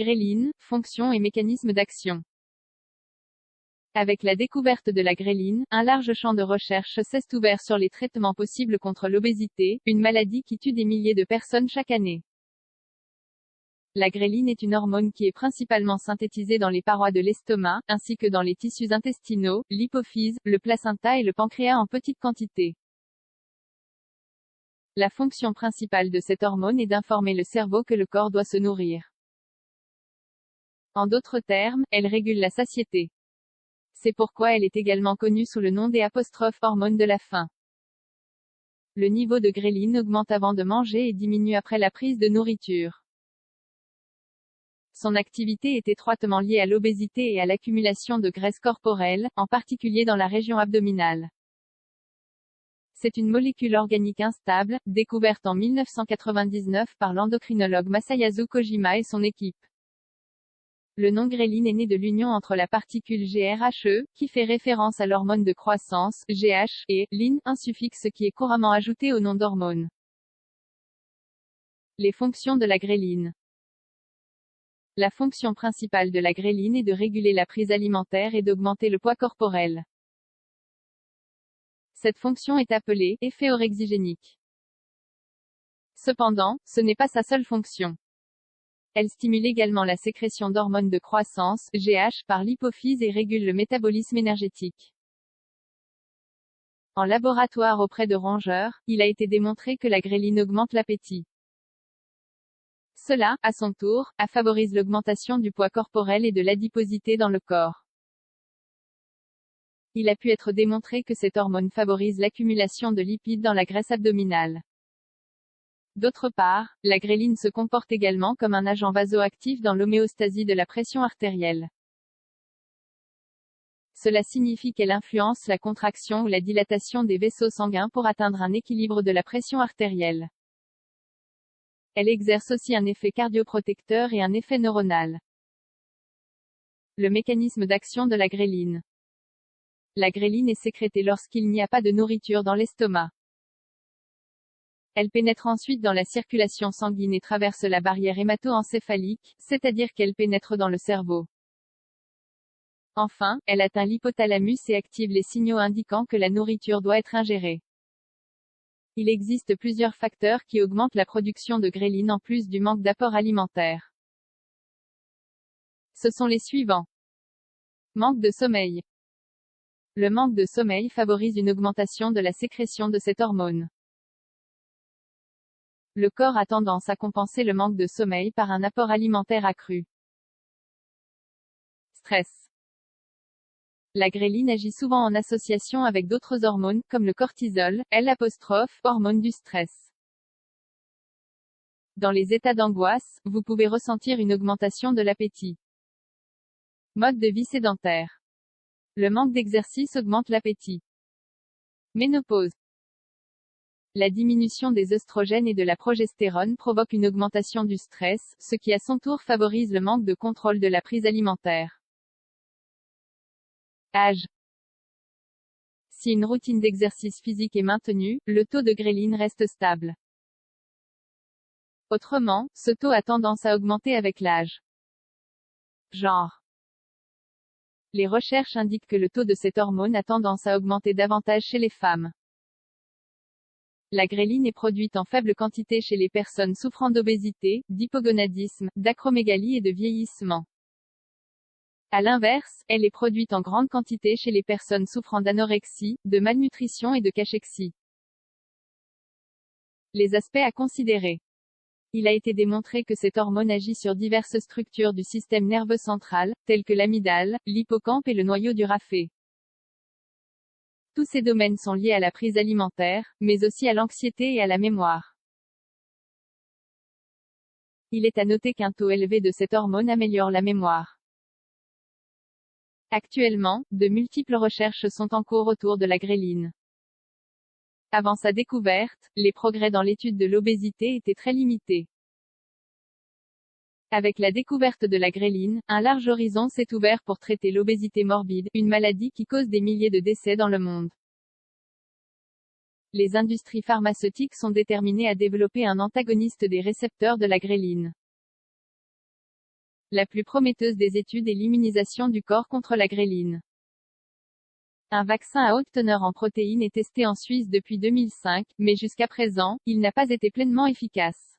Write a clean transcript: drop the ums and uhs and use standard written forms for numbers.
Gréline, fonction et mécanisme d'action. Avec la découverte de la gréline, un large champ de recherche s'est ouvert sur les traitements possibles contre l'obésité, une maladie qui tue des milliers de personnes chaque année. La gréline est une hormone qui est principalement synthétisée dans les parois de l'estomac, ainsi que dans les tissus intestinaux, l'hypophyse, le placenta et le pancréas en petite quantité. La fonction principale de cette hormone est d'informer le cerveau que le corps doit se nourrir. En d'autres termes, elle régule la satiété. C'est pourquoi elle est également connue sous le nom des hormones de la faim. Le niveau de gréline augmente avant de manger et diminue après la prise de nourriture. Son activité est étroitement liée à l'obésité et à l'accumulation de graisse corporelle, en particulier dans la région abdominale. C'est une molécule organique instable, découverte en 1999 par l'endocrinologue Masayasu Kojima et son équipe. Le nom gréline est né de l'union entre la particule GRHE, qui fait référence à l'hormone de croissance, GH, et line, un suffixe qui est couramment ajouté au nom d'hormone. Les fonctions de la gréline. La fonction principale de la gréline est de réguler la prise alimentaire et d'augmenter le poids corporel. Cette fonction est appelée effet orexigénique. Cependant, ce n'est pas sa seule fonction. Elle stimule également la sécrétion d'hormones de croissance, GH, par l'hypophyse et régule le métabolisme énergétique. En laboratoire auprès de rongeurs, il a été démontré que la gréline augmente l'appétit. Cela, à son tour, favorise l'augmentation du poids corporel et de l'adiposité dans le corps. Il a pu être démontré que cette hormone favorise l'accumulation de lipides dans la graisse abdominale. D'autre part, la gréline se comporte également comme un agent vasoactif dans l'homéostasie de la pression artérielle. Cela signifie qu'elle influence la contraction ou la dilatation des vaisseaux sanguins pour atteindre un équilibre de la pression artérielle. Elle exerce aussi un effet cardioprotecteur et un effet neuronal. Le mécanisme d'action de la gréline. La gréline est sécrétée lorsqu'il n'y a pas de nourriture dans l'estomac. Elle pénètre ensuite dans la circulation sanguine et traverse la barrière hémato-encéphalique, c'est-à-dire qu'elle pénètre dans le cerveau. Enfin, elle atteint l'hypothalamus et active les signaux indiquant que la nourriture doit être ingérée. Il existe plusieurs facteurs qui augmentent la production de gréline en plus du manque d'apport alimentaire. Ce sont les suivants. Manque de sommeil. Le manque de sommeil favorise une augmentation de la sécrétion de cette hormone. Le corps a tendance à compenser le manque de sommeil par un apport alimentaire accru. Stress. La gréline agit souvent en association avec d'autres hormones, comme le cortisol, L', hormone du stress. Dans les états d'angoisse, vous pouvez ressentir une augmentation de l'appétit. Mode de vie sédentaire. Le manque d'exercice augmente l'appétit. Ménopause. La diminution des œstrogènes et de la progestérone provoque une augmentation du stress, ce qui à son tour favorise le manque de contrôle de la prise alimentaire. Âge. Si une routine d'exercice physique est maintenue, le taux de gréline reste stable. Autrement, ce taux a tendance à augmenter avec l'âge. Genre. Les recherches indiquent que le taux de cette hormone a tendance à augmenter davantage chez les femmes. La gréline est produite en faible quantité chez les personnes souffrant d'obésité, d'hypogonadisme, d'acromégalie et de vieillissement. À l'inverse, elle est produite en grande quantité chez les personnes souffrant d'anorexie, de malnutrition et de cachexie. Les aspects à considérer. Il a été démontré que cette hormone agit sur diverses structures du système nerveux central, telles que l'amygdale, l'hippocampe et le noyau du raphe. Tous ces domaines sont liés à la prise alimentaire, mais aussi à l'anxiété et à la mémoire. Il est à noter qu'un taux élevé de cette hormone améliore la mémoire. Actuellement, de multiples recherches sont en cours autour de la gréline. Avant sa découverte, les progrès dans l'étude de l'obésité étaient très limités. Avec la découverte de la gréline, un large horizon s'est ouvert pour traiter l'obésité morbide, une maladie qui cause des milliers de décès dans le monde. Les industries pharmaceutiques sont déterminées à développer un antagoniste des récepteurs de la gréline. La plus prometteuse des études est l'immunisation du corps contre la gréline. Un vaccin à haute teneur en protéines est testé en Suisse depuis 2005, mais jusqu'à présent, il n'a pas été pleinement efficace.